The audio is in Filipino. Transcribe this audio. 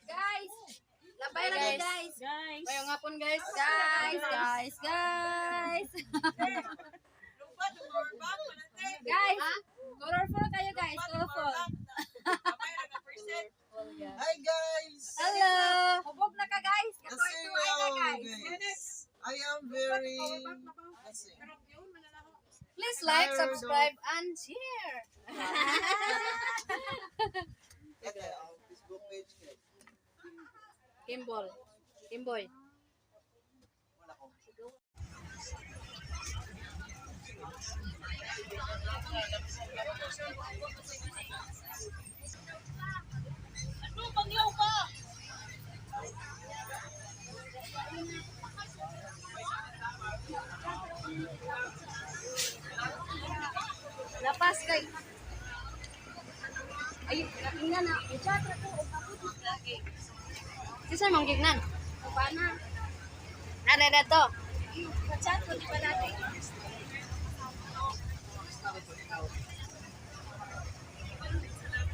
Guys, labay lagi guys. Guys. Ngayong hapon guys. Guys. Guys, colorful kayo guys. Colorful. Hi guys! Hello. Hubog na ka guys. Kasi Katuloy na guys. I am very... Kasi, Please like, subscribe, and share. ito ang Facebook page ko. Kimboy. Wala ko. Ano, pangyaw ka? Lapas kay. Ay, nakingnan na. Chat ra ko og ako lagi. Kisa mang gignan? Paana? Nada to. Chat ko di ba natin?